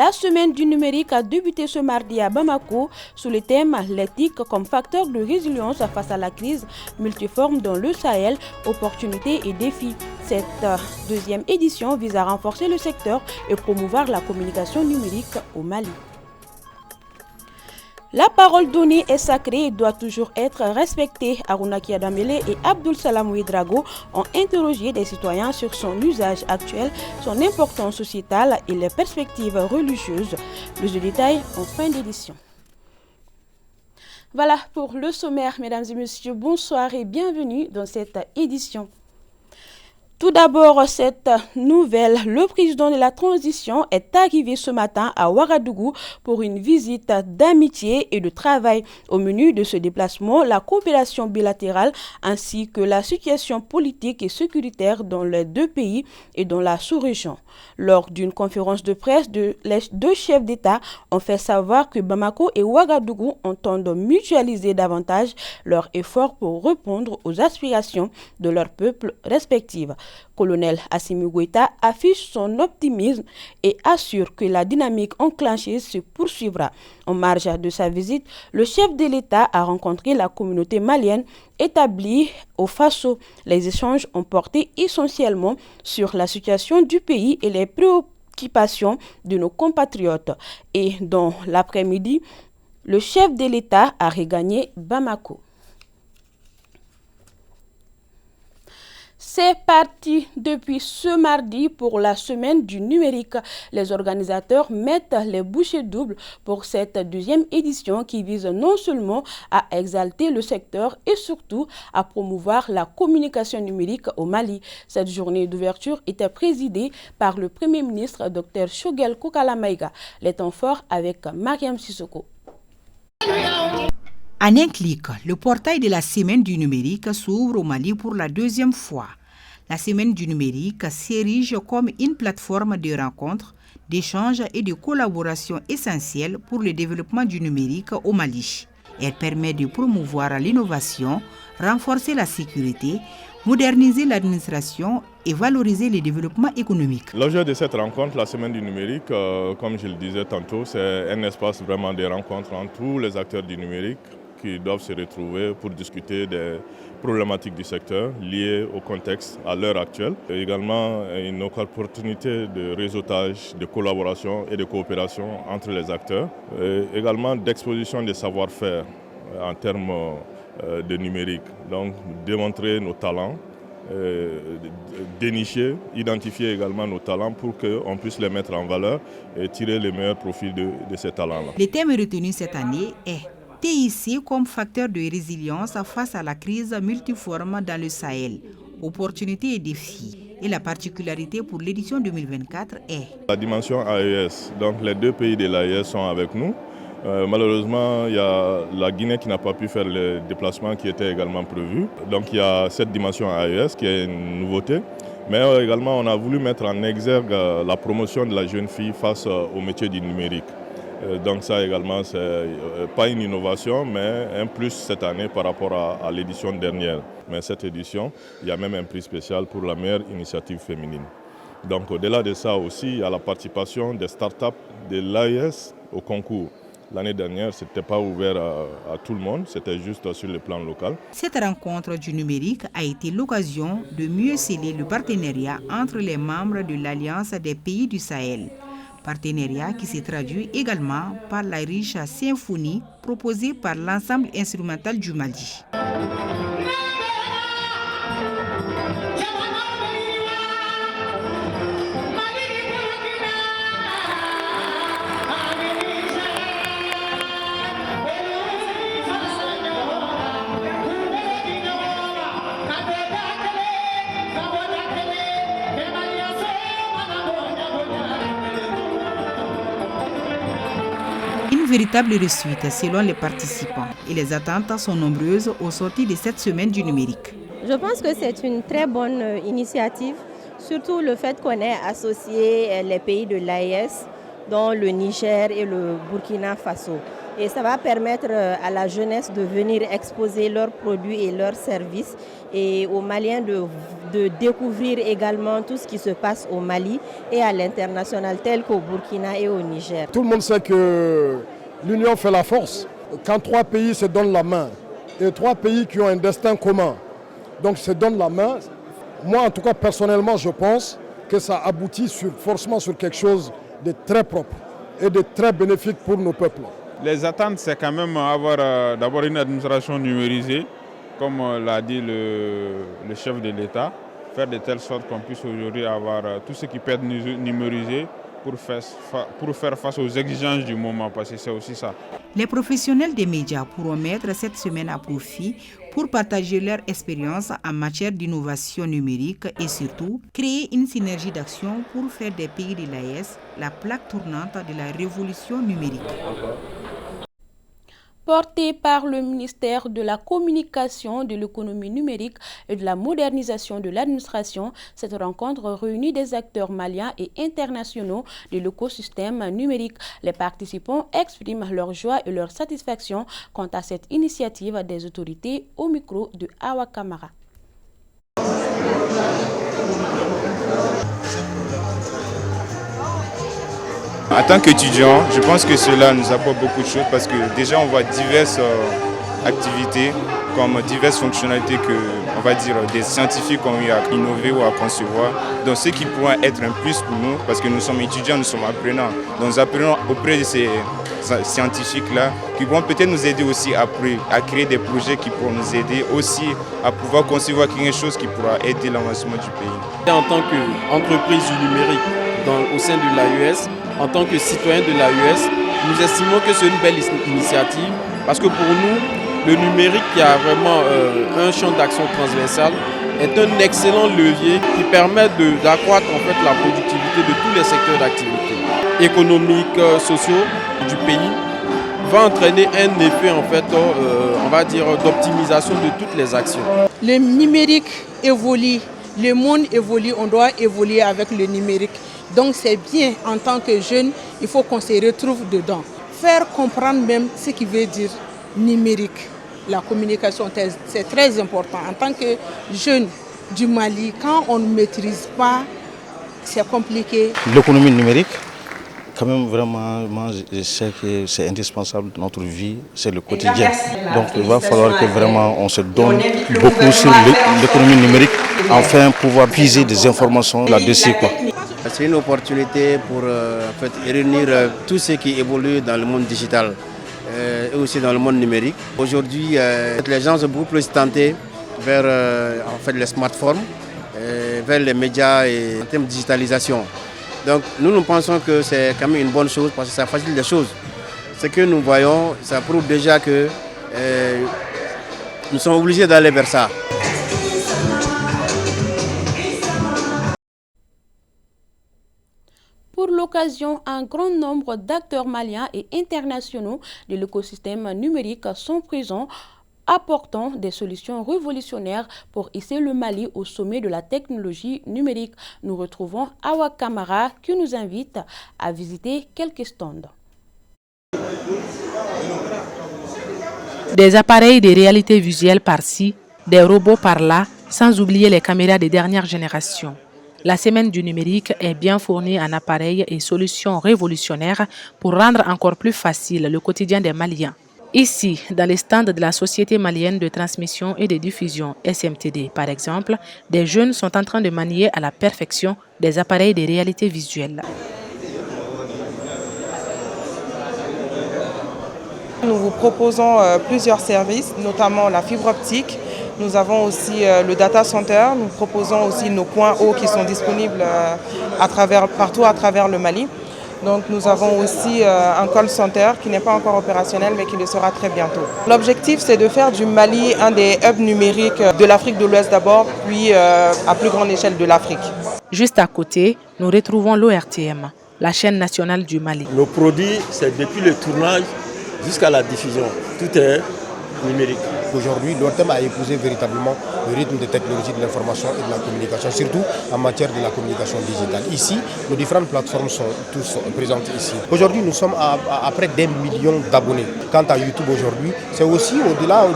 La semaine du numérique a débuté ce mardi à Bamako sous le thème l'éthique comme facteur de résilience face à la crise multiforme dans le Sahel, opportunités et défis. Cette deuxième édition vise à renforcer le secteur et promouvoir la communication numérique au Mali. La parole donnée est sacrée et doit toujours être respectée. Aruna Kiadamele et Abdul Salam Ouedraogo ont interrogé des citoyens sur son usage actuel, son importance sociétale et les perspectives religieuses. Plus de détails en fin d'édition. Voilà pour le sommaire, mesdames et messieurs. Bonsoir et bienvenue dans cette édition. Tout d'abord, cette nouvelle, le président de la transition est arrivé ce matin à Ouagadougou pour une visite d'amitié et de travail. Au menu de ce déplacement, la coopération bilatérale ainsi que la situation politique et sécuritaire dans les deux pays et dans la sous-région. Lors d'une conférence de presse, les deux chefs d'État ont fait savoir que Bamako et Ouagadougou entendent mutualiser davantage leurs efforts pour répondre aux aspirations de leurs peuples respectifs. Colonel Assimi Goïta affiche son optimisme et assure que la dynamique enclenchée se poursuivra. En marge de sa visite, le chef de l'État a rencontré la communauté malienne établie au Faso. Les échanges ont porté essentiellement sur la situation du pays et les préoccupations de nos compatriotes. Et dans l'après-midi, le chef de l'État a regagné Bamako. C'est parti depuis ce mardi pour la semaine du numérique. Les organisateurs mettent les bouchées doubles pour cette deuxième édition qui vise non seulement à exalter le secteur et surtout à promouvoir la communication numérique au Mali. Cette journée d'ouverture était présidée par le Premier ministre Dr Choguel Kokala-Maïga. Les temps forts avec Mariam Sissoko. En un clic, le portail de la Semaine du numérique s'ouvre au Mali pour la deuxième fois. La Semaine du numérique s'érige comme une plateforme de rencontres, d'échanges et de collaboration essentielle pour le développement du numérique au Mali. Elle permet de promouvoir l'innovation, renforcer la sécurité, moderniser l'administration et valoriser le développement économique. L'objet de cette rencontre, la Semaine du numérique, comme je le disais tantôt, c'est un espace vraiment de rencontre entre tous les acteurs du numérique qui doivent se retrouver pour discuter des problématiques du secteur liées au contexte à l'heure actuelle. Et également une opportunité de réseautage, de collaboration et de coopération entre les acteurs. Et également d'exposition des savoir-faire en termes de numérique. Donc démontrer nos talents, dénicher, identifier également nos talents pour qu'on puisse les mettre en valeur et tirer les meilleurs profits de ces talents-là. Le thème retenu cette année est TIC comme facteur de résilience face à la crise multiforme dans le Sahel, opportunités et défis. Et la particularité pour l'édition 2024 est la dimension AES. Donc les deux pays de l'AES sont avec nous. Malheureusement, il y a la Guinée qui n'a pas pu faire le déplacement qui était également prévu. Donc il y a cette dimension AES qui est une nouveauté. Mais également, on a voulu mettre en exergue la promotion de la jeune fille face au métier du numérique. Donc ça également, c'est pas une innovation, mais un plus cette année par rapport à l'édition dernière. Mais cette édition, il y a même un prix spécial pour la meilleure initiative féminine. Donc au-delà de ça aussi, il y a la participation des startups de l'AES au concours. L'année dernière, ce n'était pas ouvert à tout le monde, c'était juste sur le plan local. Cette rencontre du numérique a été l'occasion de mieux sceller le partenariat entre les membres de l'Alliance des pays du Sahel. Partenariat qui se traduit également par la riche symphonie proposée par l'ensemble instrumental du Mali. Une véritable réussite selon les participants et les attentes sont nombreuses au sortir de cette semaine du numérique. Je pense que c'est une très bonne initiative, surtout le fait qu'on ait associé les pays de l'AES. dont le Niger et le Burkina Faso. Et ça va permettre à la jeunesse de venir exposer leurs produits et leurs services et aux Maliens de découvrir également tout ce qui se passe au Mali et à l'international tel qu'au Burkina et au Niger. Tout le monde sait que l'union fait la force. Quand 3 pays se donnent la main et 3 pays qui ont un destin commun, donc se donnent la main, moi en tout cas personnellement je pense que ça aboutit forcément sur quelque chose de très propre et de très bénéfique pour nos peuples. Les attentes, c'est quand même avoir d'abord une administration numérisée, comme l'a dit le chef de l'État, faire de telle sorte qu'on puisse aujourd'hui avoir tout ce qui peut être numérisé pour faire face aux exigences du moment, parce que c'est aussi ça. Les professionnels des médias pourront mettre cette semaine à profit pour partager leur expérience en matière d'innovation numérique et surtout créer une synergie d'action pour faire des pays de l'AES la plaque tournante de la révolution numérique. Portée par le ministère de la Communication, de l'économie numérique et de la modernisation de l'administration, cette rencontre réunit des acteurs maliens et internationaux de l'écosystème numérique. Les participants expriment leur joie et leur satisfaction quant à cette initiative des autorités au micro de Awa Kamara. En tant qu'étudiant, je pense que cela nous apporte beaucoup de choses parce que déjà on voit diverses activités comme diverses fonctionnalités que, on va dire, des scientifiques ont eu à innover ou à concevoir. Donc ce qui pourrait être un plus pour nous, parce que nous sommes étudiants, nous sommes apprenants. Donc nous apprenons auprès de ces scientifiques-là qui pourront peut-être nous aider aussi à créer des projets qui pourront nous aider aussi à pouvoir concevoir quelque chose qui pourra aider l'avancement du pays. En tant qu'entreprise du numérique au sein de l'AES, en tant que citoyen de l'AES, nous estimons que c'est une belle initiative parce que pour nous, le numérique qui a vraiment un champ d'action transversal est un excellent levier qui permet d'accroître en fait la productivité de tous les secteurs d'activité économiques, sociaux du pays, va entraîner un effet en fait, on va dire, d'optimisation de toutes les actions. Le numérique évolue, le monde évolue, on doit évoluer avec le numérique. Donc c'est bien en tant que jeune, il faut qu'on se retrouve dedans. Faire comprendre même ce qui veut dire numérique. La communication, c'est très important. En tant que jeune du Mali, quand on ne maîtrise pas, c'est compliqué. L'économie numérique, quand même vraiment, moi je sais que c'est indispensable dans notre vie, c'est le quotidien. Donc il va falloir que vraiment on se donne beaucoup sur l'économie numérique, afin de pouvoir puiser des informations là-dessus. C'est une opportunité pour en fait, réunir tout ce qui évolue dans le monde digital et aussi dans le monde numérique. Aujourd'hui, les gens sont beaucoup plus tentés vers en fait, les smartphones, vers les médias et en termes de digitalisation. Donc nous pensons que c'est quand même une bonne chose parce que ça facilite les choses. Ce que nous voyons, ça prouve déjà que nous sommes obligés d'aller vers ça. Pour l'occasion, un grand nombre d'acteurs maliens et internationaux de l'écosystème numérique sont présents, apportant des solutions révolutionnaires pour hisser le Mali au sommet de la technologie numérique. Nous retrouvons Awa Kamara qui nous invite à visiter quelques stands. Des appareils de réalité visuelle par-ci, des robots par-là, sans oublier les caméras de dernière génération. La semaine du numérique est bien fournie en appareils et solutions révolutionnaires pour rendre encore plus facile le quotidien des Maliens. Ici, dans les stands de la Société malienne de transmission et de diffusion SMTD, par exemple, des jeunes sont en train de manier à la perfection des appareils de réalité visuelle. Nous vous proposons plusieurs services, notamment la fibre optique. Nous avons aussi le data center. Nous proposons aussi nos points hauts qui sont disponibles partout à travers le Mali. Donc nous avons aussi un call center qui n'est pas encore opérationnel mais qui le sera très bientôt. L'objectif c'est de faire du Mali un des hubs numériques de l'Afrique de l'Ouest d'abord, puis à plus grande échelle de l'Afrique. Juste à côté, nous retrouvons l'ORTM, la chaîne nationale du Mali. Nos produits, c'est depuis le tournage jusqu'à la diffusion. Tout est numérique. qu'aujourd'hui, l'ORTEM a épousé véritablement le rythme des technologies de l'information et de la communication, surtout en matière de la communication digitale. Ici, nos différentes plateformes sont tous présentes ici. Aujourd'hui, nous sommes à près d'1 million d'abonnés. Quant à YouTube aujourd'hui, c'est aussi au-delà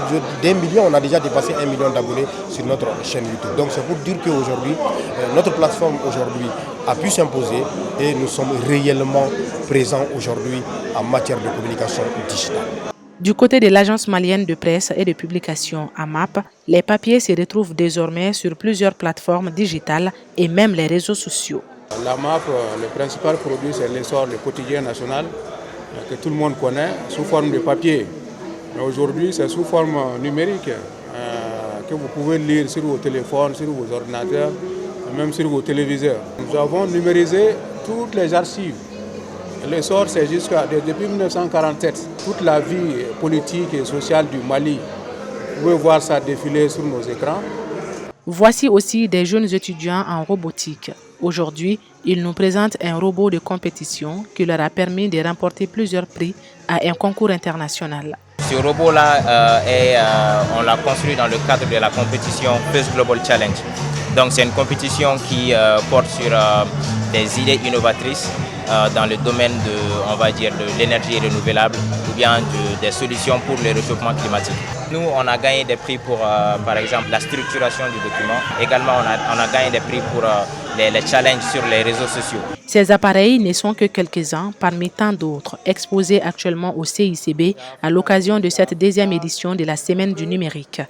d'1 million, on a déjà dépassé 1 million d'abonnés sur notre chaîne YouTube. Donc c'est pour dire qu'aujourd'hui, notre plateforme aujourd'hui a pu s'imposer et nous sommes réellement présents aujourd'hui en matière de communication digitale. Du côté de l'agence malienne de presse et de publication AMAP, les papiers se retrouvent désormais sur plusieurs plateformes digitales et même les réseaux sociaux. L'AMAP, le principal produit, c'est l'essor, le quotidien national, que tout le monde connaît, sous forme de papier. Mais aujourd'hui, c'est sous forme numérique, que vous pouvez lire sur vos téléphones, sur vos ordinateurs, même sur vos téléviseurs. Nous avons numérisé toutes les archives. L'essor, c'est depuis 1947. Toute la vie politique et sociale du Mali, vous pouvez voir ça défiler sur nos écrans. Voici aussi des jeunes étudiants en robotique. Aujourd'hui, ils nous présentent un robot de compétition qui leur a permis de remporter plusieurs prix à un concours international. Ce robot-là, on l'a construit dans le cadre de la compétition First Global Challenge. Donc c'est une compétition qui porte sur des idées innovatrices dans le domaine de l'énergie renouvelable ou bien des solutions pour le réchauffement climatique. Nous, on a gagné des prix pour, par exemple, la structuration du document. Également, on a gagné des prix pour les challenges sur les réseaux sociaux. Ces appareils ne sont que quelques-uns parmi tant d'autres exposés actuellement au CICB à l'occasion de cette deuxième édition de la Semaine du numérique.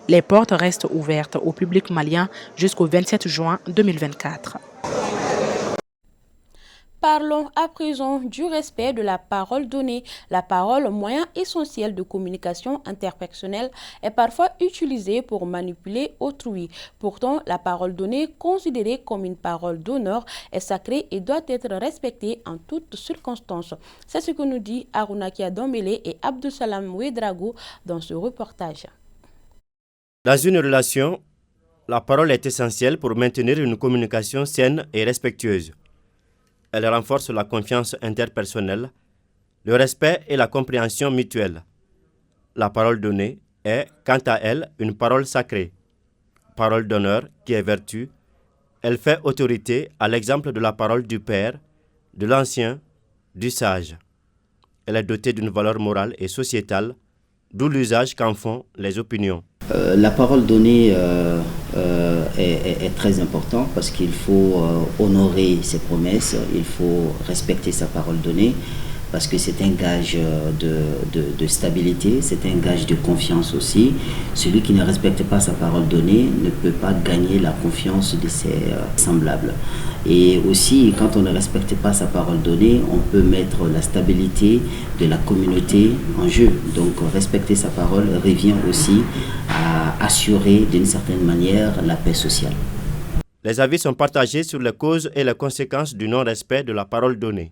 Les portes restent ouvertes au public malien jusqu'au 27 juin 2024. Parlons à présent du respect de la parole donnée. La parole, moyen essentiel de communication interpersonnelle, est parfois utilisée pour manipuler autrui. Pourtant, la parole donnée, considérée comme une parole d'honneur, est sacrée et doit être respectée en toutes circonstances. C'est ce que nous dit Arunakia Dombele et Abdussalam Ouedrago dans ce reportage. Dans une relation, la parole est essentielle pour maintenir une communication saine et respectueuse. Elle renforce la confiance interpersonnelle, le respect et la compréhension mutuelle. La parole donnée est, quant à elle, une parole sacrée. Parole d'honneur qui est vertu. Elle fait autorité à l'exemple de la parole du Père, de l'Ancien, du Sage. Elle est dotée d'une valeur morale et sociétale, d'où l'usage qu'en font les opinions. La parole donnée est très importante parce qu'il faut honorer ses promesses, il faut respecter sa parole donnée parce que c'est un gage de stabilité, c'est un gage de confiance aussi. Celui qui ne respecte pas sa parole donnée ne peut pas gagner la confiance de ses semblables. Et aussi, quand on ne respecte pas sa parole donnée, on peut mettre la stabilité de la communauté en jeu. Donc, respecter sa parole revient aussi à assurer d'une certaine manière la paix sociale. Les avis sont partagés sur les causes et les conséquences du non-respect de la parole donnée.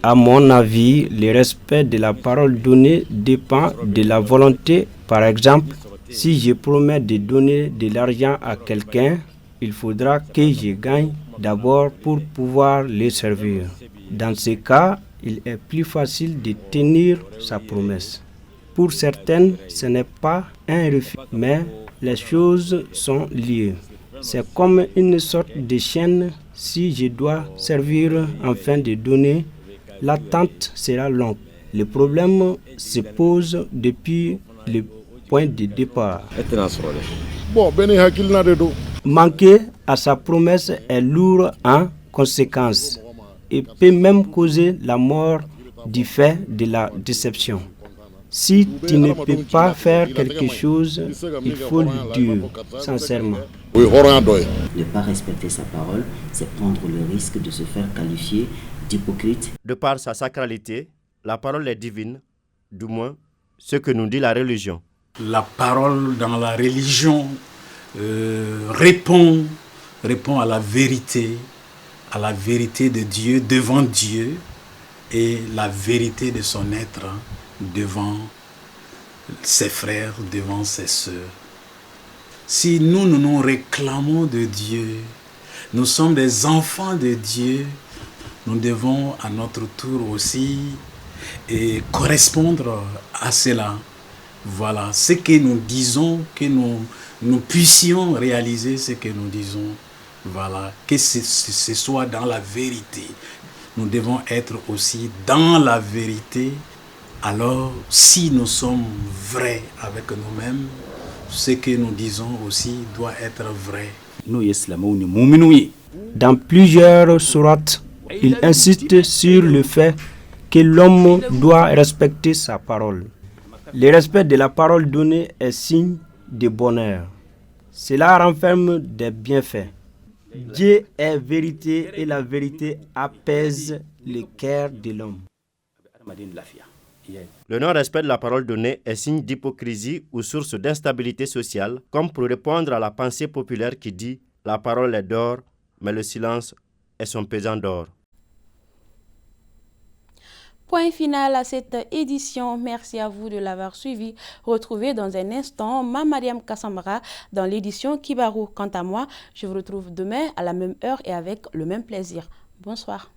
À mon avis, le respect de la parole donnée dépend de la volonté. Par exemple, si je promets de donner de l'argent à quelqu'un, il faudra que je gagne d'abord pour pouvoir le servir. Dans ce cas, il est plus facile de tenir sa promesse. Pour certaines, ce n'est pas un refus, mais les choses sont liées. C'est comme une sorte de chaîne. Si je dois servir afin de donner, l'attente sera longue. Le problème se pose depuis le point de départ. Manquer à sa promesse est lourd en conséquences et peut même causer la mort du fait de la déception. Si tu ne peux pas faire quelque chose, il faut le dire sincèrement. Ne pas respecter sa parole, c'est prendre le risque de se faire qualifier d'hypocrite. De par sa sacralité, la parole est divine, du moins ce que nous dit la religion. La parole dans la religion répond à la vérité de Dieu devant Dieu et la vérité de son être devant ses frères, devant ses sœurs. Si nous nous réclamons de Dieu, nous sommes des enfants de Dieu, nous devons à notre tour aussi correspondre à cela. voilà, ce que nous disons, que nous puissions réaliser ce que nous disons, voilà, que ce soit dans la vérité. Nous devons être aussi dans la vérité. Alors, si nous sommes vrais avec nous-mêmes, ce que nous disons aussi doit être vrai. Dans plusieurs sourates, il insiste sur le fait que l'homme doit respecter sa parole. Le respect de la parole donnée est signe de bonheur. Cela renferme des bienfaits. Dieu est vérité et la vérité apaise le cœur de l'homme. Le non-respect de la parole donnée est signe d'hypocrisie ou source d'instabilité sociale, comme pour répondre à la pensée populaire qui dit « la parole est d'or, mais le silence est son pesant d'or ». Point final à cette édition. Merci à vous de l'avoir suivi. Retrouvez dans un instant Mariam Kassamara dans l'édition Kibarou. Quant à moi, je vous retrouve demain à la même heure et avec le même plaisir. Bonsoir.